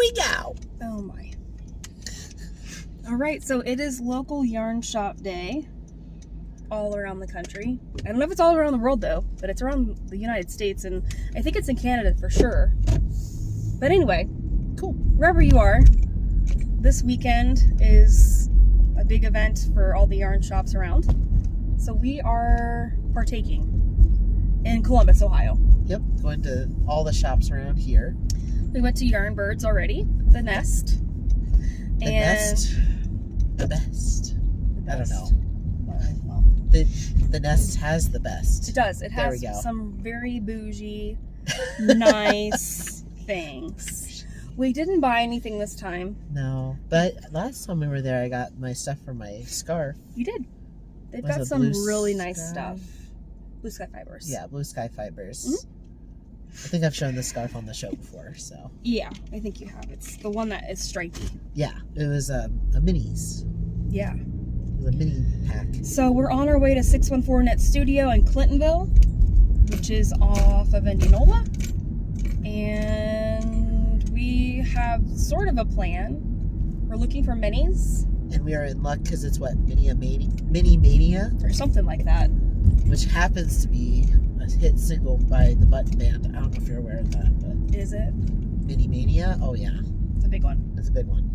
we go. Oh my. All right, so it is local yarn shop day all around the country. I don't know if it's all around the world though, but it's around the United States, and I think it's in Canada for sure. But anyway, Cool. wherever you are, this weekend is a big event for all the yarn shops around. So we are partaking in Columbus, Ohio. Yep, going to all the shops around here. We went to Yarn Birds already, the Nest. The best. I don't know. Well, The Nest has the best. it does. It There has we go. some very bougie, nice things. We didn't buy anything this time. No, but last time we were there, I got my stuff for my scarf. You did. They've Was got it some Blue really nice Sky? stuff. Blue Sky Fibers. Yeah, Blue Sky Fibers. Mm-hmm. I think I've shown the scarf on the show before, so. Yeah, I think you have. It's the one that is stripy. Yeah, it was a minis. Yeah. It was a mini pack. So we're on our way to 614 Net Studio in Clintonville, which is off of Indianola. And we have sort of a plan. We're looking for minis And we are in luck because it's what? Mini Mania? or something like that. Which happens to be a hit single by the Button Band. I don't know if you're aware of that, but Is it? Mini Mania? Oh, yeah. It's a big one. It's a big one.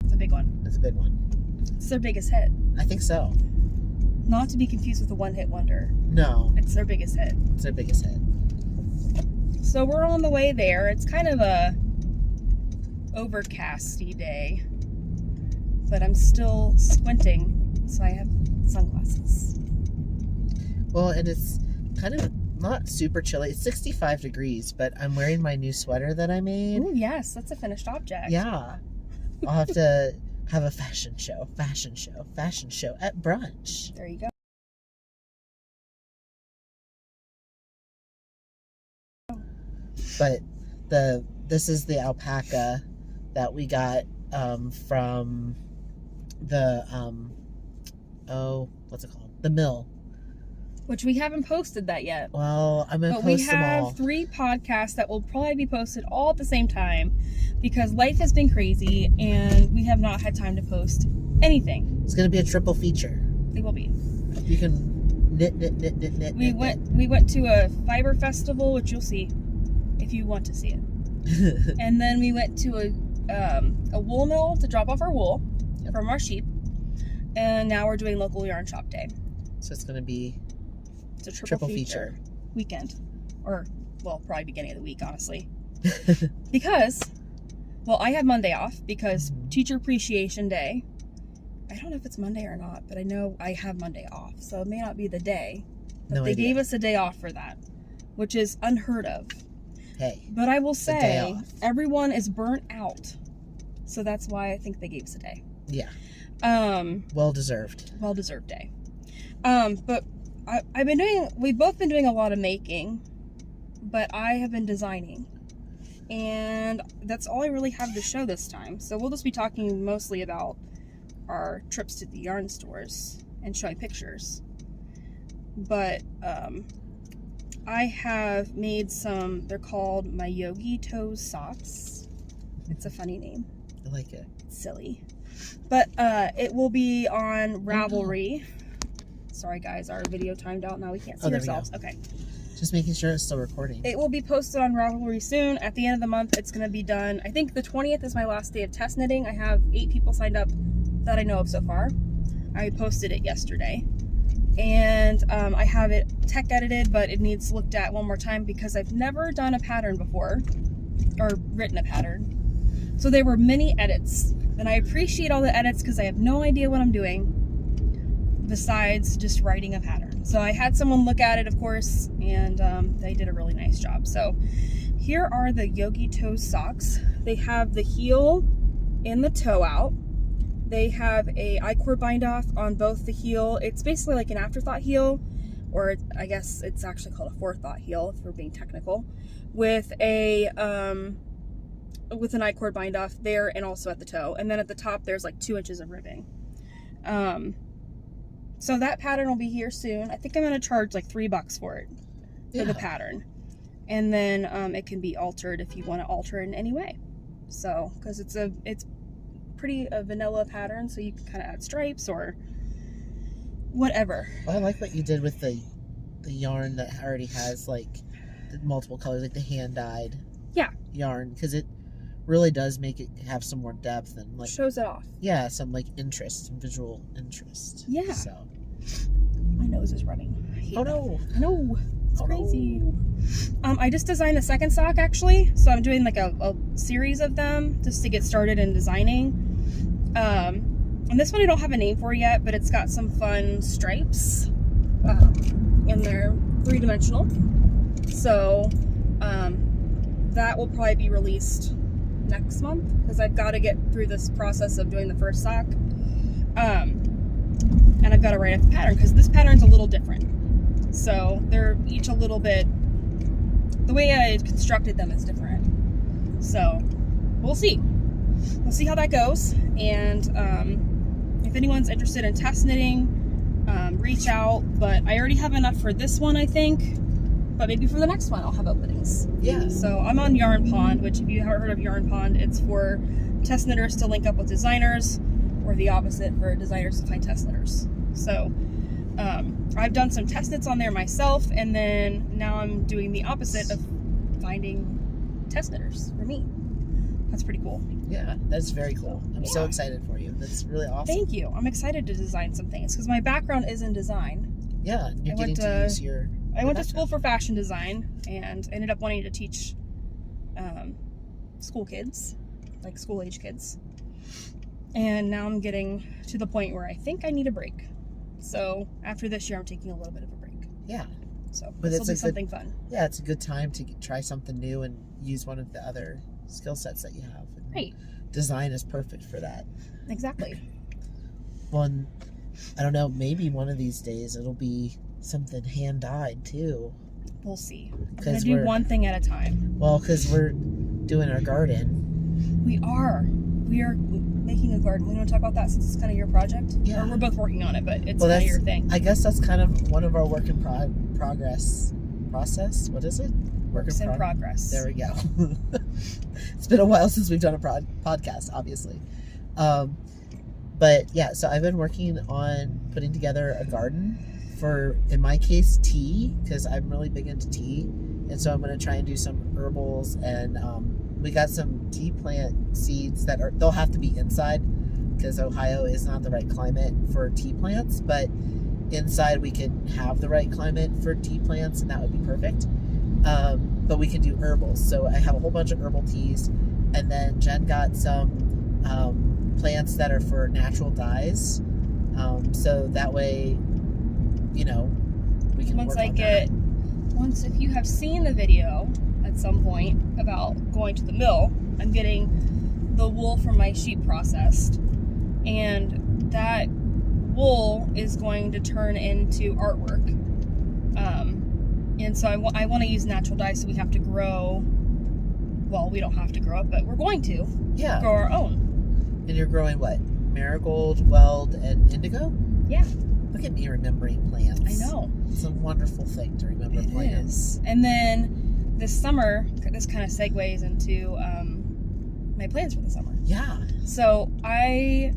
It's a big one. It's a big one. It's their biggest hit. I think so. Not to be confused with the One Hit Wonder. No, It's their biggest hit. it's their biggest hit. So we're on the way there. It's kind of a overcasty day, but I'm still squinting, so I have sunglasses. Well, and it's kind of not super chilly. It's 65 degrees, but I'm wearing my new sweater that I made. Ooh, yes, that's a finished object. Yeah. I'll have to have a fashion show at brunch. There you go. But this is the alpaca that we got from the what's it called? The mill. Which we haven't posted that yet. Well, I'm gonna But we post them all. have 3 podcasts that will probably be posted all at the same time because life has been crazy and we have not had time to post anything. It's gonna be a triple feature. They will be. You can knit. We went to a fiber festival, which you'll see if you want to see it. And then we went to a wool mill to drop off our wool from our sheep. And now we're doing local yarn shop day. So it's gonna be It's a triple feature feature weekend. Or, well, probably beginning of the week, honestly. Because, well, I have Monday off because Teacher Appreciation Day. I don't know if it's Monday or not, but I know I have Monday off. So it may not be the day. But No they idea. gave us a day off for that, which is unheard of. Hey, But I will a day say, off. everyone is burnt out. So that's why I think they gave us a day. yeah, Well-deserved well-deserved. day. But we've both been doing a lot of making, but I have been designing. And that's all I really have to show this time. So we'll just be talking mostly about our trips to the yarn stores and showing pictures. But I have made some, they're called my Yogi Toes socks. It's a funny name. I like it. It's silly. But it will be on Ravelry. Sorry guys, our video timed out. Now we can't see ourselves. Okay. Just making sure it's still recording. It will be posted on Ravelry soon. At the end of the month, it's going to be done. I think the 20th is my last day of test knitting. I have 8 people signed up that I know of so far. I posted it yesterday. And I have it tech edited, but it needs looked at one more time because I've never done a pattern before, or written a pattern. So there were many edits, and I appreciate all the edits because I have no idea what I'm doing besides just writing a pattern. So I had someone look at it, of course, and they did a really nice job. So here are the Yogi Toes socks. They have the heel and the toe out. They have a I-cord bind off on both the heel. It's basically like an afterthought heel, or I guess it's actually called a forethought heel if we're being technical, with a with an I-cord bind off there and also at the toe. And then at the top there's like 2 inches of ribbing. So that pattern will be here soon. I think I'm going to charge like $3 for it, for the pattern. And then it can be altered if you want to alter it in any way. So, because it's pretty a vanilla pattern, so you can kind of add stripes or whatever. Well, I like what you did with the yarn that already has like the multiple colors, like the hand-dyed yarn, because it really does make it have some more depth and like shows it off. Yeah, some like interest, some visual interest. Yeah. So my nose is running. Oh no! I know. It's crazy. I just designed the second sock actually, so I'm doing like a series of them just to get started in designing. And this one I don't have a name for yet, but it's got some fun stripes, and they're 3-dimensional. So that will probably be released next month because I've got to get through this process of doing the first sock, and I've got to write up the pattern because this pattern's a little different. So they're each a little bit, the way I constructed them is different. So we'll see. We'll see how that goes. And if anyone's interested in test knitting, reach out. But I already have enough for this one, I think. But maybe for the next one, I'll have openings. Yeah. So I'm on Yarn Pond, which if you haven't heard of Yarn Pond, it's for test knitters to link up with designers, or the opposite, for designers to find test knitters. So I've done some test knits on there myself, and then now I'm doing the opposite of finding test knitters for me. That's pretty cool. Yeah, that's very cool. I'm so excited for you. That's really awesome. Thank you. I'm excited to design some things because my background is in design. Yeah, you're getting to use your... I went to school for fashion design and ended up wanting to teach school kids, like school age kids. And now I'm getting to the point where I think I need a break. So after this year, I'm taking a little bit of a break. Yeah. So but this will be something fun. Yeah, it's a good time to try something new and use one of the other skill sets that you have. And right. Design is perfect for that. Exactly. One, I don't know, maybe one of these days it'll be something hand-dyed too. We'll see. We're going to do one thing at a time. Well, because we're doing our garden. We are making a garden. We want to talk about that since it's kind of your project? Yeah. Or we're both working on it, but it's kind of your thing. I guess that's kind of one of our work in progress process. What is it? Works in progress. There we go. It's been a while since we've done a podcast, obviously. But yeah, so I've been working on putting together a garden for, in my case, tea, because I'm really big into tea. And so I'm going to try and do some herbals, and we got some tea plant seeds that they'll have to be inside because Ohio is not the right climate for tea plants, but inside we can have the right climate for tea plants, and that would be perfect. But we can do herbals. So I have a whole bunch of herbal teas, and then Jen got some plants that are for natural dyes. So that way, you know, we can once if you have seen the video at some point about going to the mill, I'm getting the wool from my sheep processed, and that wool is going to turn into artwork. And so I want to use natural dye, so we have to grow well, we don't have to grow up, but we're going to Yeah. grow our own. And you're growing what? Marigold, weld, and indigo? Yeah. Look at me remembering plants. I know. It's a wonderful thing to remember It plants. is. And then this summer, this kind of segues into my plans for the summer. Yeah. So I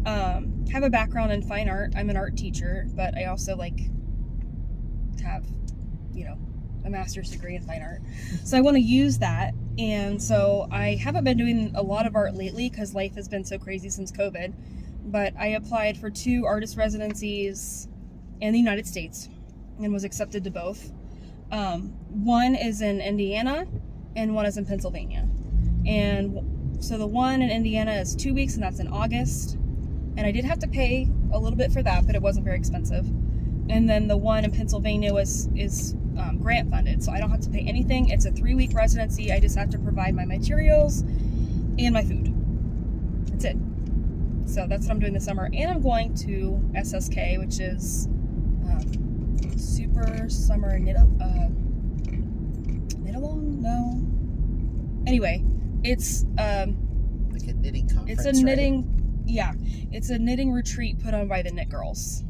have a background in fine art. I'm an art teacher, but I also have, a master's degree in fine art. So I want to use that. And so I haven't been doing a lot of art lately because life has been so crazy since COVID. But I applied for 2 artist residencies in the United States and was accepted to both. One is in Indiana and one is in Pennsylvania. And so the one in Indiana is 2 weeks, and that's in August. And I did have to pay a little bit for that, but it wasn't very expensive. And then the one in Pennsylvania is grant funded, so I don't have to pay anything. It's a 3-week residency. I just have to provide my materials and my food. That's it. So that's what I'm doing this summer. And I'm going to SSK, which is Super Summer Knit-along? No. Anyway, it's like a knitting conference. It's a knitting, right? Yeah. It's a knitting retreat put on by the Knit Girls.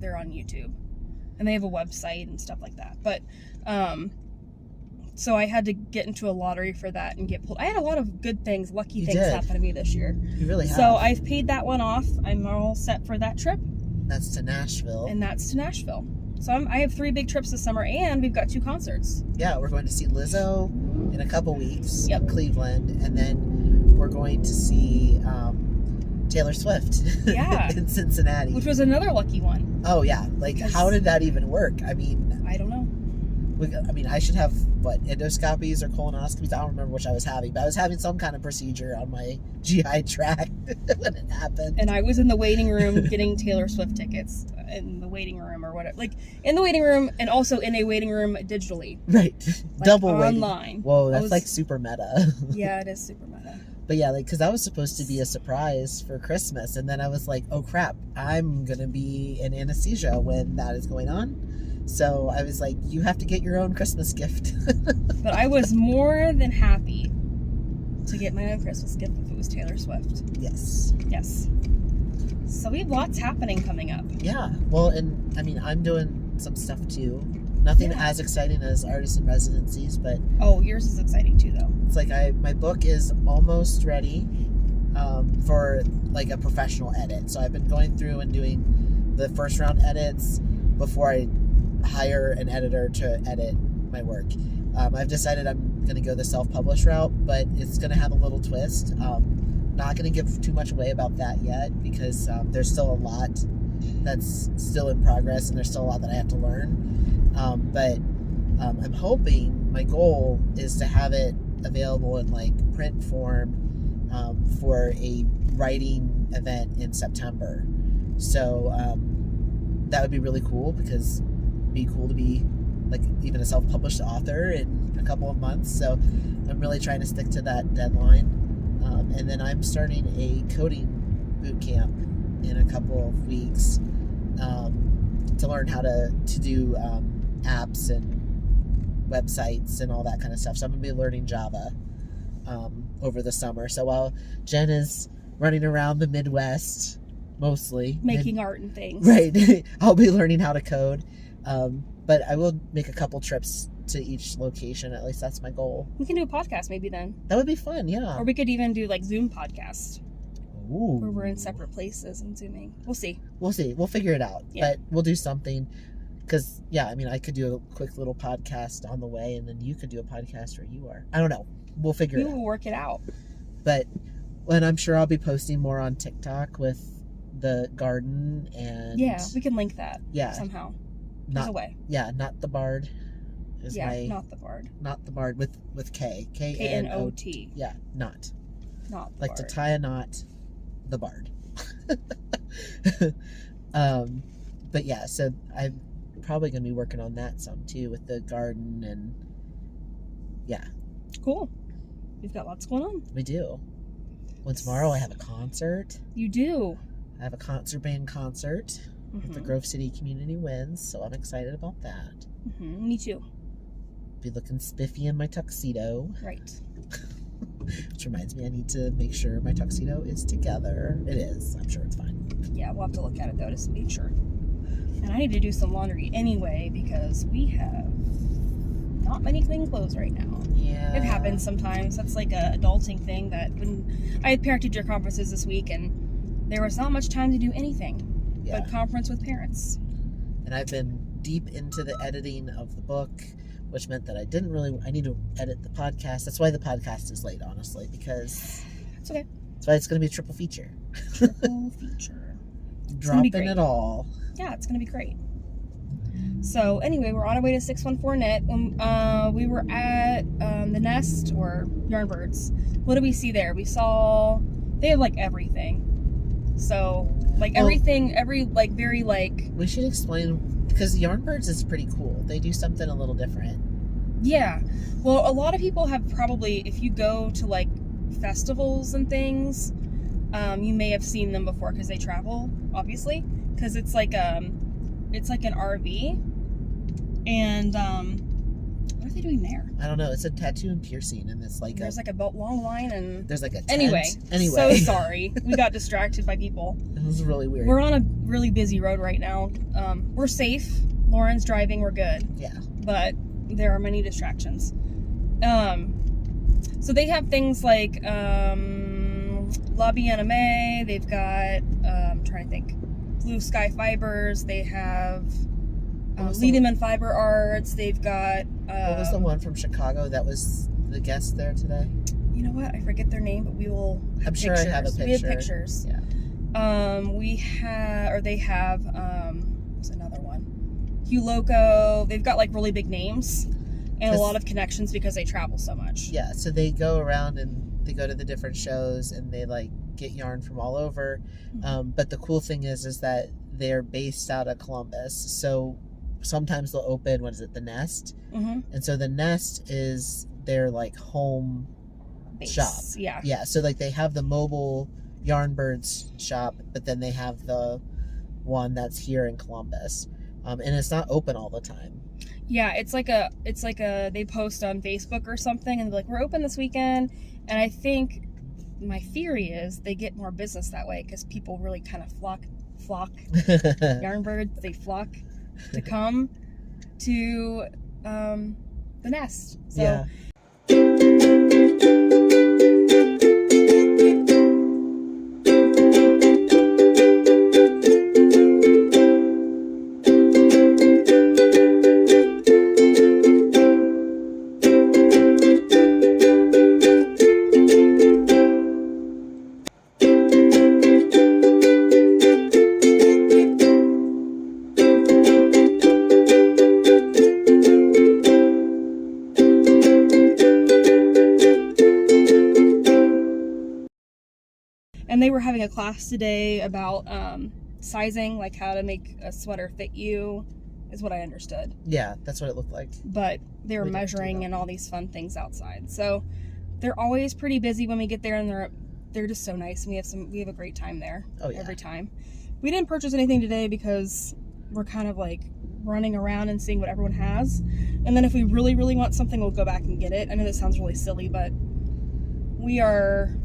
They're on YouTube, and they have a website and stuff like that. But so I had to get into a lottery for that and get pulled. I had a lot of good things, lucky things happen to me this year. You really have. So I've paid that one off. I'm all set for that trip. That's to Nashville. And that's to Nashville. So I have 3 big trips this summer, and we've got 2 concerts. Yeah, we're going to see Lizzo in a couple weeks in Cleveland, and then we're going to see Taylor Swift in Cincinnati. Which was another lucky one. Oh, yeah. How did that even work? I mean... I don't know. I should have, endoscopies or colonoscopies? I don't remember which I was having, but I was having some kind of procedure on my GI tract when it happened. And I was in the waiting room getting Taylor Swift tickets in the waiting room or whatever. In the waiting room and also in a waiting room digitally. Right. Double waiting. Online. Whoa, that's super meta. Yeah, it is super meta. But yeah, because that was supposed to be a surprise for Christmas. And then I was like, oh crap, I'm going to be in anesthesia when that is going on. So I was like, you have to get your own Christmas gift. But I was more than happy to get my own Christmas gift if it was Taylor Swift. Yes. Yes. So we have lots happening coming up. Yeah. Well, and I'm doing some stuff too. Nothing as exciting as artists in residencies, but... Oh, yours is exciting too, though. It's my book is almost ready for a professional edit. So I've been going through and doing the first round edits before I hire an editor to edit my work. I've decided I'm going to go the self-published route, but it's going to have a little twist. Not going to give too much away about that yet because there's still a lot that's still in progress and there's still a lot that I have to learn. But I'm hoping, my goal is to have it available in print form for a writing event in September. So that would be really cool because it'd be cool to be even a self-published author in a couple of months. So I'm really trying to stick to that deadline. And then I'm starting a coding boot camp in a couple of weeks to learn how to do apps and websites and all that kind of stuff. So I'm going to be learning Java over the summer. So while Jen is running around the Midwest, mostly making art and things, right? I'll be learning how to code. But I will make a couple trips to each location. At least that's my goal. We can do a podcast maybe then. That would be fun, yeah. Or we could even do Zoom podcast. Ooh. Where we're in separate places and Zooming. We'll see. We'll figure it out. Yeah. But we'll do something. Because, I could do a quick little podcast on the way, and then you could do a podcast where you are. I don't know. We'll figure it out. We will work it out. But, and I'm sure I'll be posting more on TikTok with the garden and... Yeah, we can link that. Yeah. Somehow. There's a way. Yeah, not the Bard. Not the Bard. Not the Bard with K. K-N-O-T. Yeah, not. Not the Bard. To tie a knot, the Bard. But yeah, so I'm probably going to be working on that some too with the garden and yeah. Cool. We've got lots going on. We do. Well, tomorrow I have a concert. You do. I have a concert band concert. If the Grove City community wins, so I'm excited about that. Me too. be looking spiffy in my tuxedo. Right. Which reminds me, I need to make sure my tuxedo is together. It is. I'm sure it's fine. Yeah, we'll have to look at it though to make sure. And I need to do some laundry anyway because we have not many clean clothes right now. Yeah. It happens sometimes. That's like a adulting thing that when I had parent-teacher conferences this week and there was not much time to do anything but conference with parents. And I've been deep into the editing of the book, which meant that I need to edit the podcast. That's why the podcast is late, honestly, because it's okay. That's why it's going to be a triple feature. Triple feature. Dropping it all. Yeah, it's going to be great. So anyway, we're on our way to 614 Knit. When we were at the Nest or Yarn Birds, what did we see there? We saw they have like everything. So like everything, We should explain because Yarn Birds is pretty cool. They do something a little different. Yeah. Well, a lot of people have probably, if you go to like festivals and things, you may have seen them before because they travel, obviously, because it's like an RV. And what are they doing there? I don't know. It's a tattoo and piercing, and it's like there's like a long line, and there's like a tent. Anyway, so sorry, we got distracted by people. It was really weird. We're on a really busy road right now. We're safe. Lauren's driving. We're good. Yeah. But there are many distractions. So they have things like Lobby Anime. They've got I'm trying to think, Blue Sky Fibers. They have Lehman Fiber Arts. They've got what was the one from Chicago that was the guest there today? You know what? I forget their name, but we will have I'm sure pictures. I have a picture. We have pictures. Yeah. They have what's another one? Hugh Loco. They've got like really big names and a lot of connections because they travel so much. Yeah, so they go around and they go to the different shows and they like get yarn from all over. Mm-hmm. But the cool thing is that they're based out of Columbus. So sometimes they'll open, the Nest? Mm-hmm. And so the Nest is their like home base shop. Yeah. Yeah, so like they have the mobile Yarn Birds shop, but then they have the one that's here in Columbus. And it's not open all the time. Yeah, it's like they post on Facebook or something and they're like, we're open this weekend. And I think my theory is they get more business that way because people really kind of flock Yarn Birds, they flock to come to the Nest. So yeah. And they were having a class today about sizing, like how to make a sweater fit you, is what I understood. Yeah, that's what it looked like. But they were measuring and all these fun things outside. So they're always pretty busy when we get there, and they're just so nice. And we have a great time there. Oh, yeah. Every time. We didn't purchase anything today because we're kind of like running around and seeing what everyone has. And then if we really, really want something, we'll go back and get it. I know this sounds really silly, but we are,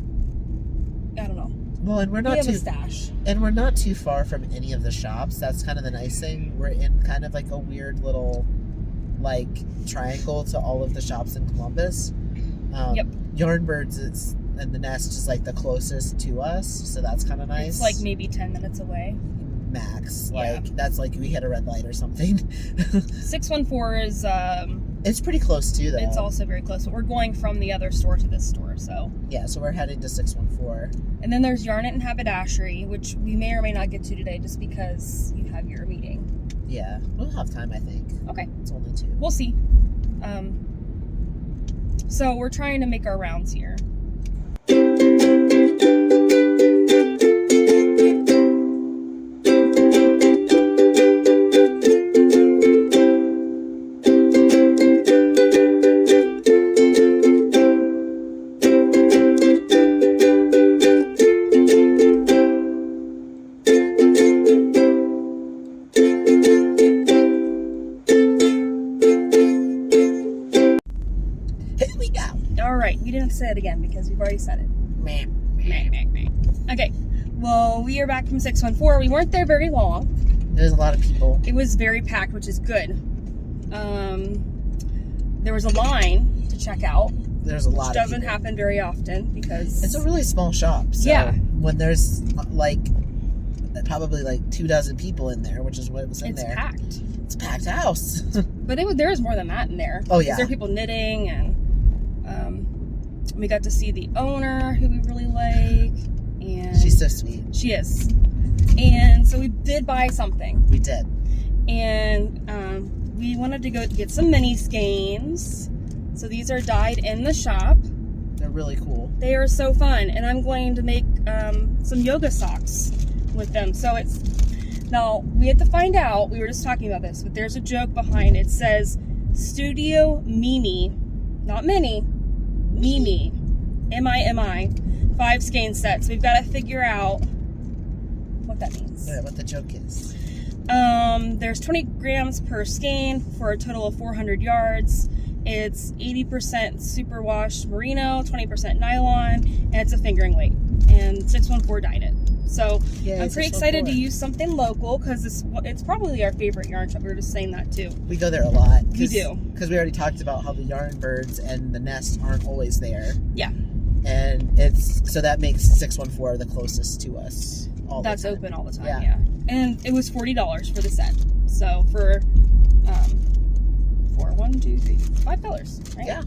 I don't know. Well, and we're not too far from any of the shops. That's kind of the nice thing. We're in kind of like a weird little like triangle to all of the shops in Columbus. Yep. Yarn Birds and the Nest is like the closest to us, so that's kind of nice. It's like maybe 10 minutes away. Max. Yeah. Like that's like we hit a red light or something. 614 is it's pretty close too, though. It's also very close. But we're going from the other store to this store, so. Yeah, so we're heading to 614. And then there's Yarn It and Haberdashery, which we may or may not get to today just because you have your meeting. Yeah, we'll have time, I think. Okay. It's only 2. We'll see. So we're trying to make our rounds here. because we've already said it. Meh. Meh, meh, meh. Okay. Well, we are back from 614. We weren't there very long. There's a lot of people. It was very packed, which is good. There was a line to check out. There's a lot which of doesn't people. happen very often because It's a really small shop. So Yeah. when there's like probably like 24 people in there, which is what was in it's there. packed. It's a packed house. But there was more than that in there. Oh, yeah. There were people knitting, and we got to see the owner, who we really like. And She's so sweet. she is. And so we did buy something. We did. And we wanted to go get some mini skeins. So these are dyed in the shop. They're really cool. They are so fun. And I'm going to make some yoga socks with them. So it's... Now, we had to find out, we were just talking about this, but there's a joke behind it. It says, Studio Mimi, not Mini, Mimi, M-I-M-I, 5 skein sets. We've got to figure out what that means. Yeah, what the joke is. There's 20 grams per skein for a total of 400 yards. It's 80% superwash merino, 20% nylon, and it's a fingering weight. And 614 dyed it. So Yeah, I'm pretty excited to use something local because it's probably our favorite yarn shop. We were just saying that too. We go there a lot. We do. Because we already talked about how the yarn birds and the nest aren't always there. Yeah. And so that makes 614 the closest to us all the time. That's open all the time, Yeah. yeah. And it was $40 for the set. So for $5, right? Yeah.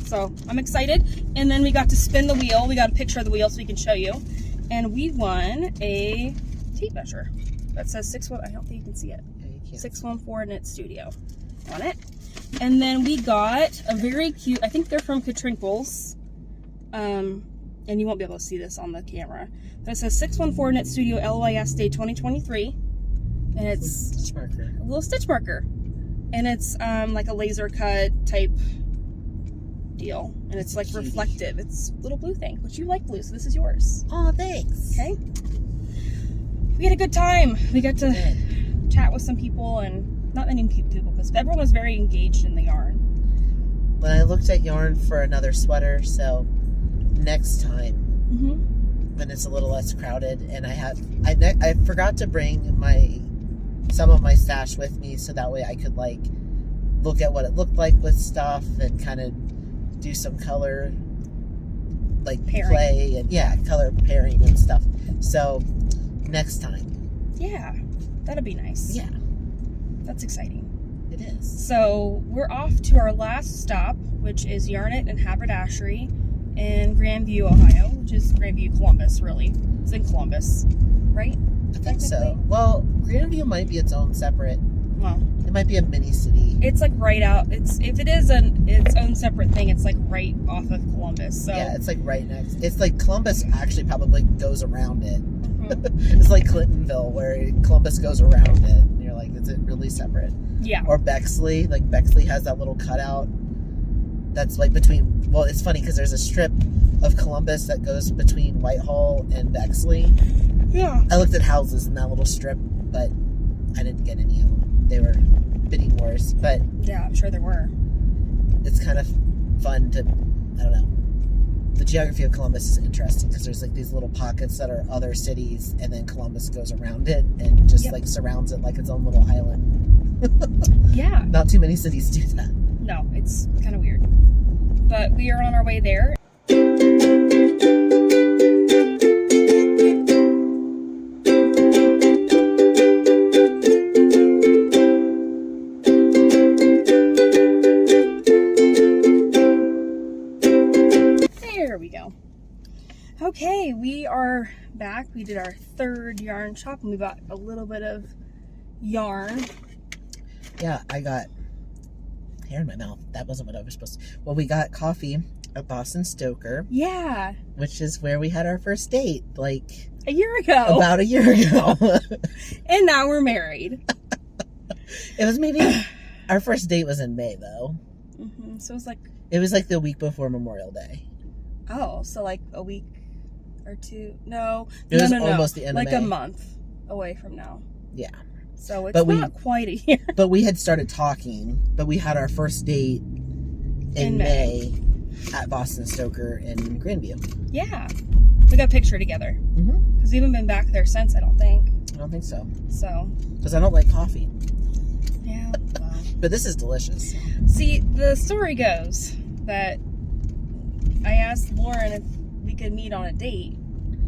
So I'm excited. And then we got to spin the wheel. We got a picture of the wheel so we can show you. And we won a tape measure that says 614. I don't think you can see it. Yeah, you can't. 614 Knit Studio on it. And then we got a very cute, I think they're from Katrinkles. And you won't be able to see this on the camera. But it says 614 Knit Studio LYS Day 2023. And it's Stitch marker. a little stitch marker. And it's like a laser cut type deal. And it's like Cutie. reflective. It's a little blue thing, which you like blue, so this is yours. Oh, thanks. Okay. We had a good time. We got to Good. chat with some people, and not many people because everyone was very engaged in the yarn. When I looked at yarn for another sweater, so next time when it's a little less crowded, and I forgot to bring some of my stash with me, so that way I could like look at what it looked like with stuff and kind of do some color like Pairing. play and color pairing and stuff. So next time. Yeah, that'd be nice. Yeah, That's exciting. it is. So we're off to our last stop, which is It and Haberdashery in Grandview, Ohio, which is Grandview, Columbus, really. It's in Columbus, right? I think so. Technically? Well, Grandview might be its own separate. Well, It might be a mini city. it's like right out. If it is its own separate thing, it's like right off of Columbus. So Yeah, it's like right next. It's like Columbus actually probably goes around it. Mhm. It's like Clintonville, where Columbus goes around it. And you're like, is it really separate? Yeah. Or Bexley. Like Bexley has that little cutout that's like between. Well, it's funny because there's a strip of Columbus that goes between Whitehall and Bexley. Yeah. I looked at houses in that little strip, but I didn't get any of them. They were bidding wars, but Yeah, I'm sure there were. it's kind of fun to, I don't know. The geography of Columbus is interesting because there's like these little pockets that are other cities, and then Columbus goes around it and just like surrounds it like its own little island. Yeah. Not too many cities do that. No, it's kind of weird. But we are on our way there. There we go. Okay, we are back. We did our third yarn shop and we bought a little bit of yarn. Yeah, I got hair in my mouth. That wasn't what I was supposed to. Well, we got coffee at Boston Stoker, Yeah, which is where we had our first date, like a year ago. about a year ago. And now we're married. It was maybe our first date was in May though. So it's like, It was like the week before Memorial Day. oh, so like a week or two. No, It was no. almost the end like of May. a month away from now. Yeah. So it's But not quite a year. But we had started talking, but we had our first date in In May. May. at Boston Stoker in Grandview. Yeah. We got a picture together. Mm-hmm. Because we haven't been back there since, I don't think. I don't think so. So. Because I don't like coffee. Yeah, well. But this is delicious. See, the story goes that I asked Loren if we could meet on a date.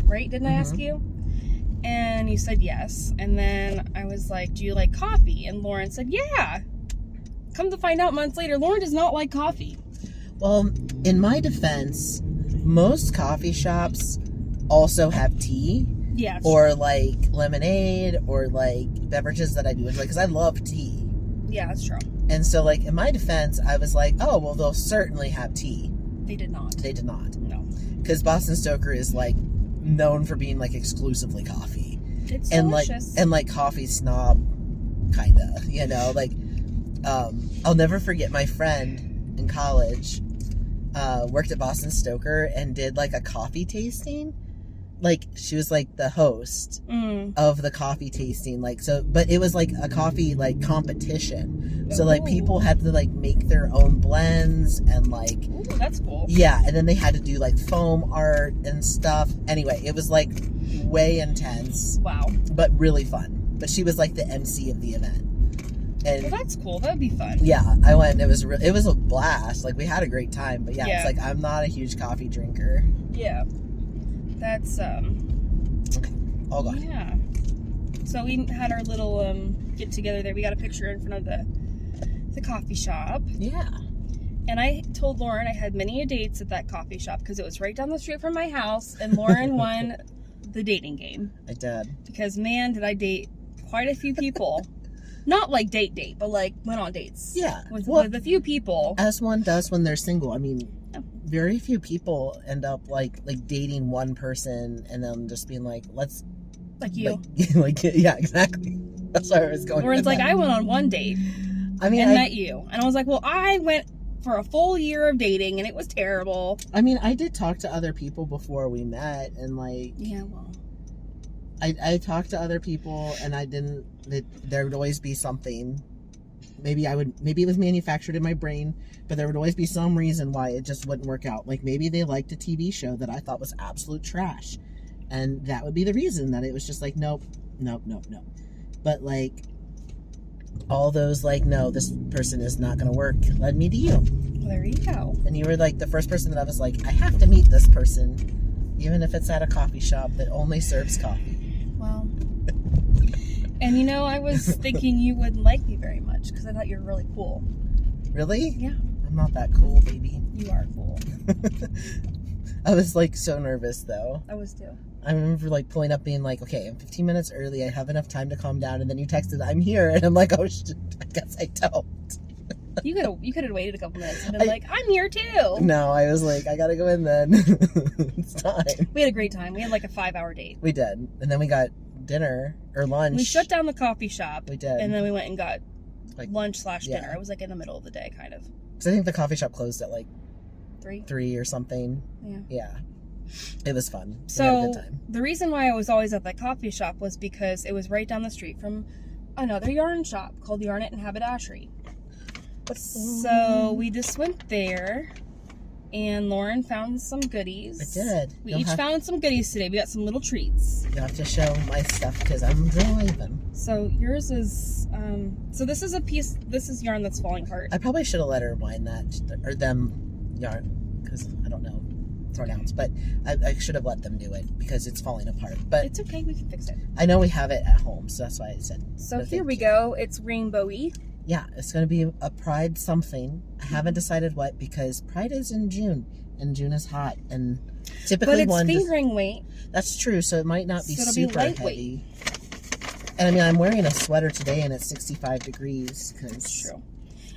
Right? Didn't I ask you? And you said yes. And then I was like, do you like coffee? And Loren said, yeah. Come to find out months later, Loren does not like coffee. Well, in my defense, most coffee shops also have tea. Yeah. Or like lemonade or like beverages that I do enjoy because I love tea. Yeah, that's true. And so like in my defense, I was like, oh, well, they'll certainly have tea. They did not. They did not. No. Because Boston Stoker is like known for being like exclusively coffee. It's and delicious. like coffee snob kind of, you know, like I'll never forget my friend in college worked at Boston Stoker and did like a coffee tasting. Like she was like the host of the coffee tasting, like so, but it was like a coffee like competition. So like people had to like make their own blends and like, ooh, that's cool. Yeah, and then they had to do like foam art and stuff. Anyway, it was like way intense. Wow. But really fun. But she was like the MC of the event. And well, that's cool. That'd be fun. yeah, I went. It was a blast. Like we had a great time. But yeah, Yeah. it's like I'm not a huge coffee drinker. Yeah. That's Okay, all gone. yeah. So we had our little get together there. We got a picture in front of the coffee shop. Yeah. And I told Loren I had many dates at that coffee shop because it was right down the street from my house, and Loren won the dating game. I did. Because man, did I date quite a few people. Not like date, but like went on dates. Yeah. With Well, a few people. as one does when they're single. I mean, very few people end up like dating one person and then just being like, let's Like you. like yeah, exactly. That's where I was going. Loren's like, I went on one date. I mean, and met you. And I was like, well, I went for a full year of dating and it was terrible. I mean, I did talk to other people before we met, and like, yeah, well, I talked to other people, and I didn't. There would always be something. Maybe it was manufactured in my brain, but there would always be some reason why it just wouldn't work out. Like maybe they liked a TV show that I thought was absolute trash, and that would be the reason that it was just like nope. But like all those like no, this person is not going to work led me to you. Well, there you go. And you were like the first person that I was like, I have to meet this person, even if it's at a coffee shop that only serves coffee. Well, and you know, I was thinking you wouldn't like me very much because I thought you were really cool. Really? Yeah. I'm not that cool, baby. You are cool. I was like so nervous though. I was too. I remember like pulling up being like, okay, I'm 15 minutes early. I have enough time to calm down. And then you texted, I'm here. And I'm like, oh shit, I guess I don't. You could have waited a couple minutes and been like, I'm here too. No, I was like, I gotta go in then. It's time. We had a great time. We had like a 5-hour date. We did. And then we got dinner or lunch. We shut down the coffee shop. We did. And then we went and got like lunch/dinner. yeah. It was like in the middle of the day, kind of. Because I think the coffee shop closed at like 3 or something. Yeah. Yeah. It was fun. We had a So good time. the reason why I was always at that coffee shop was because it was right down the street from another yarn shop called Yarn It Haberdashery. So we just went there, and Loren found some goodies. I did. We each found some goodies today. We got some little treats. You have to show my stuff because I'm driving. So yours is, so this is this is yarn that's falling apart. I probably should have let her wind that, or them yarn, because I don't know pronouns, but I should have let them do it because it's falling apart. But It's okay, we can fix it. I know we have it at home, so that's why I said. So no, here we thank you. go. It's rainbowy. Yeah, it's going to be a Pride something. I haven't decided what because Pride is in June, and June is hot, and typically But it's fingering weight. That's true, so it might not be So it'll be super lightweight. heavy. And I mean, I'm wearing a sweater today, and it's 65 degrees. That's true.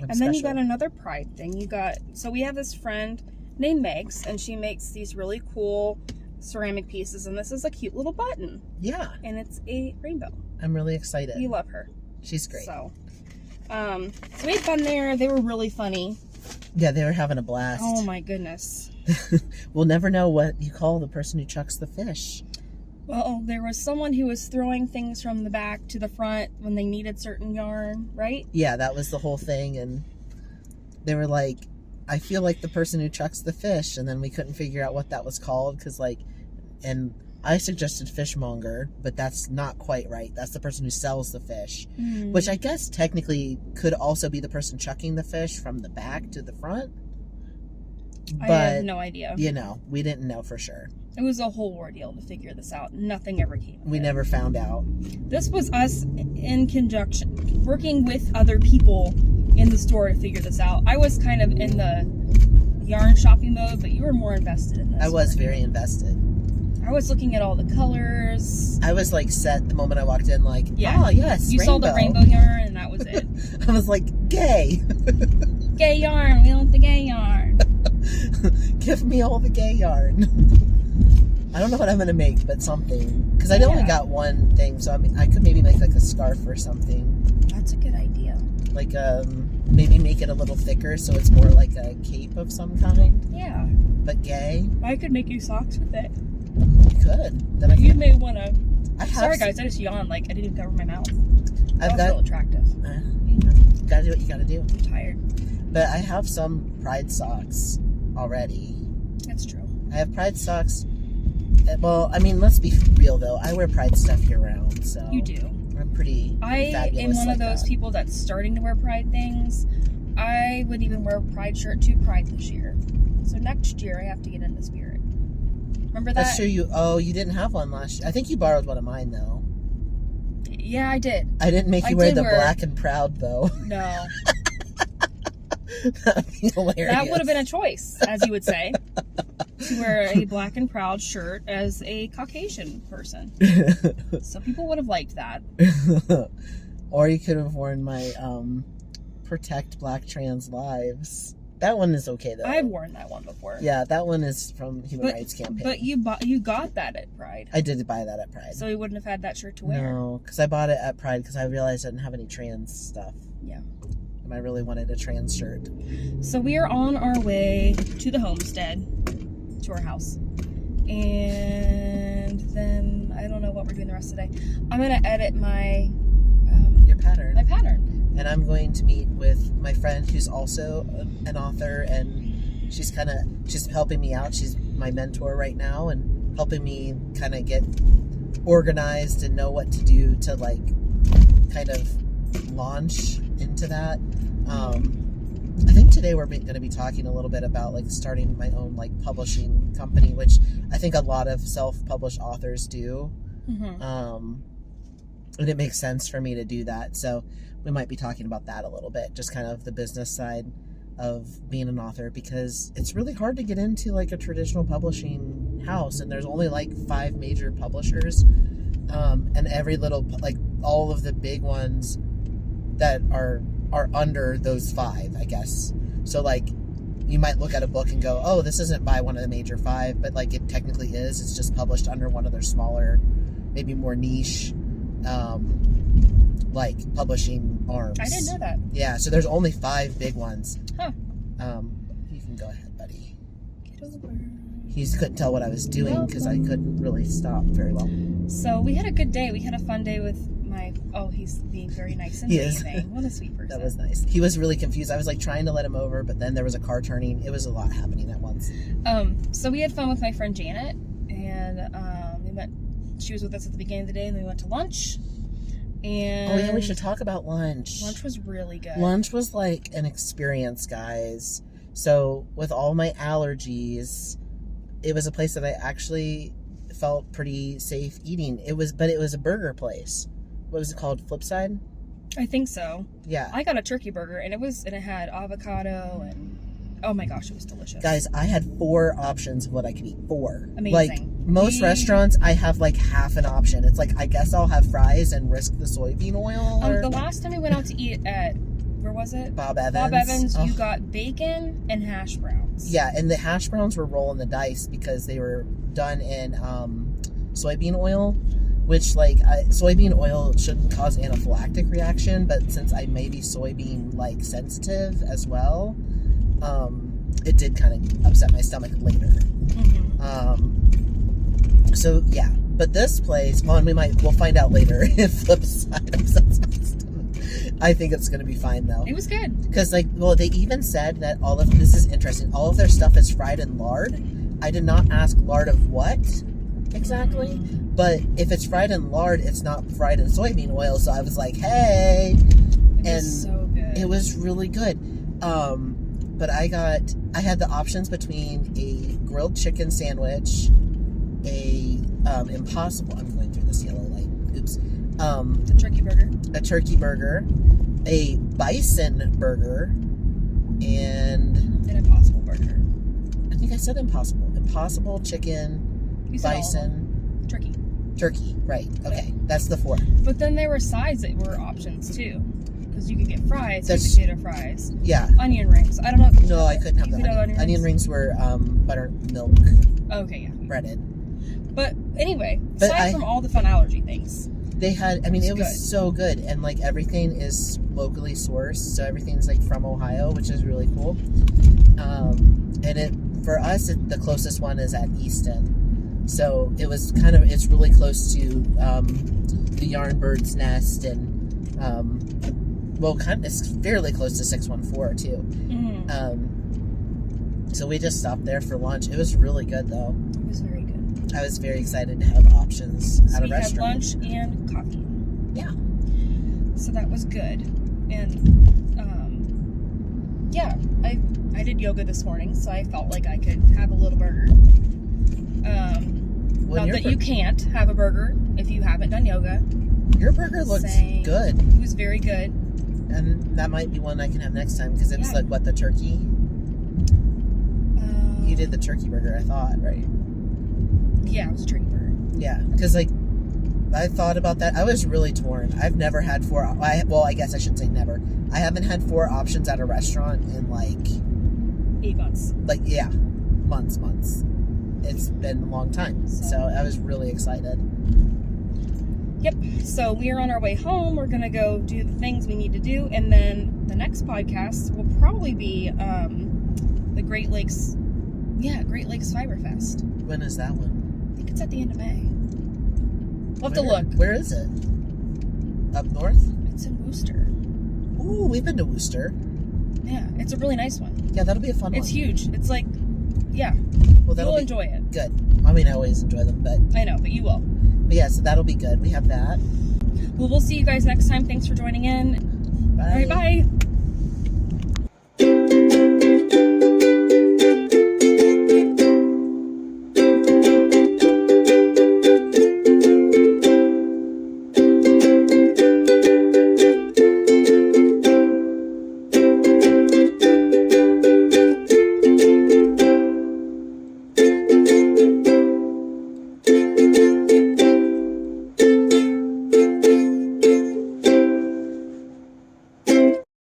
I'm And then you special. got another Pride thing. So we have this friend named Megs, and she makes these really cool ceramic pieces, and this is a cute little button. Yeah, And it's a rainbow. I'm really excited. We love her. She's great. So we had fun there. They were really funny. Yeah, they were having a blast. Oh my goodness. We'll never know what you call the person who chucks the fish. Well, there was someone who was throwing things from the back to the front when they needed certain yarn, right? Yeah, that was the whole thing, and they were like, I feel like the person who chucks the fish, and then we couldn't figure out what that was called, because, like, and I suggested fishmonger, but that's not quite right. That's the person who sells the fish, which I guess technically could also be the person chucking the fish from the back to the front. But, I have no idea. You know, we didn't know for sure. It was a whole ordeal to figure this out. Nothing ever came of it. We never found out. This was us in conjunction, working with other people in the store to figure this out. I was kind of in the yarn shopping mode, but you were more invested in this. I was very invested. I was looking at all the colors. I was like set the moment I walked in, like, yeah. Oh, yes, you rainbow. saw the rainbow yarn, and that was it. I was like, gay. Gay yarn. We want the gay yarn. Give me all the gay yarn. I don't know what I'm going to make, but something. Because I only got one thing, so I mean, I could maybe make like a scarf or something. That's a good idea. Like, maybe make it a little thicker so it's more like a cape of some kind. Yeah. But gay. I could make you socks with it. You could. Then You may want to... have Sorry, guys. I just yawned. Like, I didn't even cover my mouth. I've That was real attractive. You know, gotta do what you gotta do. I'm tired. But I have some Pride socks already. That's true. I have Pride socks. Well, I mean, let's be real though. I wear Pride stuff year round, so You do. I'm pretty. I am one of those people that's starting to wear Pride things. I would even wear a Pride shirt to Pride this year. So next year I have to get in the spirit. Remember that? That's true. You didn't have one last year. I think you borrowed one of mine though. Yeah, I did. I didn't make you wear the black and proud though. No. That'd be hilarious. That would have been a choice, as you would say. To wear a black and proud shirt as a Caucasian person. So people would have liked that. Or you could have worn my Protect Black Trans Lives. That one is okay though. I've worn that one before. Yeah, that one is from Human Rights Campaign. But you got that at Pride. I did buy that at Pride. So you wouldn't have had that shirt to wear. No, because I bought it at Pride because I realized I didn't have any trans stuff. Yeah. And I really wanted a trans shirt. So we are on our way to the homestead, to our house. And then I don't know what we're doing the rest of the day. I'm going to edit my... Your pattern. My pattern. And I'm going to meet with my friend who's also an author, and she's helping me out. She's my mentor right now and helping me kind of get organized and know what to do to like kind of launch into that. I think today we're going to be talking a little bit about like starting my own like publishing company, which I think a lot of self-published authors do. Mm-hmm. And it makes sense for me to do that. So we might be talking about that a little bit, just kind of the business side of being an author, because it's really hard to get into like a traditional publishing house, and there's only like 5 major publishers, and every little, like all of the big ones that are under those 5, I guess. So like you might look at a book and go, oh, this isn't by one of the major 5, but like it technically is. It's just published under one of their smaller, maybe more niche like publishing arms. I didn't know that. Yeah, so there's only 5 big ones. Huh. You can go ahead, buddy. Get over. He couldn't tell what I was doing because I couldn't really stop very well. So we had a good day. We had a fun day with my... Oh, he's being very nice and waving. What a sweet person. That was nice. He was really confused. I was like trying to let him over, but then there was a car turning. It was a lot happening at once. So we had fun with my friend Janet, and we went... She was with us at the beginning of the day, and then we went to lunch. And oh yeah, we should talk about lunch. Lunch was really good. Lunch was like an experience, guys. So with all my allergies, it was a place that I actually felt pretty safe eating. It was a burger place. What was it called? Flipside? I think so. Yeah. I got a turkey burger, and it had avocado, and oh my gosh, it was delicious. Guys, I had 4 options of what I could eat. 4. Amazing. Like most restaurants, I have like half an option. It's like, I guess I'll have fries and risk the soybean oil. The last time we went out to eat at, where was it? Bob Evans. Bob Evans, you got bacon and hash browns. Yeah, and the hash browns were rolling the dice because they were done in soybean oil, which like soybean oil shouldn't cause anaphylactic reaction, but since I may be soybean like sensitive as well, it did kind of upset my stomach later. Mm-hmm. So yeah, but this place, we'll find out later if Flipside upsets my stomach. I think it's going to be fine, though. It was good. Because, like, well, they even said that this is interesting, all of their stuff is fried in lard. I did not ask lard of what exactly, but if it's fried in lard, it's not fried in soybean oil, so I was like, hey. It was so good. It was really good. But I had the options between a grilled chicken sandwich, I'm going through this yellow light. Oops. A turkey burger. A turkey burger, a bison burger, and an Impossible burger. I think I said Impossible. Impossible chicken, You said bison, turkey. Right. Okay, that's the 4. But then there were sides that were options too, because you could get fries, sweet potato fries. Yeah. Onion rings. I don't know. If No, I couldn't have the onion rings were buttermilk. Okay, yeah. Breaded. But anyway, aside from all the fun allergy things, they had. I mean, it was so good, and like everything is locally sourced, so everything's like from Ohio, which is really cool. And for us, the closest one is at Easton, so it was it's really close to the Yarn Bird's Nest, and it's fairly close to 614 too. Mm-hmm. So we just stopped there for lunch. It was really good, though. It was very good. I was very excited to have options at a restaurant. We had lunch and coffee. Yeah. So that was good. And, yeah, I did yoga this morning, so I felt like I could have a little burger. Not that you can't have a burger if you haven't done yoga. Your burger looks good. It was very good. And that might be one I can have next time, because it's like, what, the turkey? You did the turkey burger, I thought, right? Yeah, it was a turkey burger. Yeah, because, like, I thought about that. I was really torn. I've never had 4... I guess I should say never. I haven't had 4 options at a restaurant in, like... 8 months. Like, yeah. Months. It's been a long time. So I was really excited. Yep. So we are on our way home. We're going to go do the things we need to do. And then the next podcast will probably be the Great Lakes Fiber Fest. When is that one? I think it's at the end of May. We'll have to look. Where is it? Up north? It's in Worcester. Ooh, we've been to Worcester. Yeah, it's a really nice one. Yeah, that'll be a fun one. It's huge. It's like, yeah. Well, you'll enjoy it. Good. I mean, I always enjoy them, but... I know, but you will. But yeah, so that'll be good. We have that. Well, we'll see you guys next time. Thanks for joining in. Bye. All right, bye.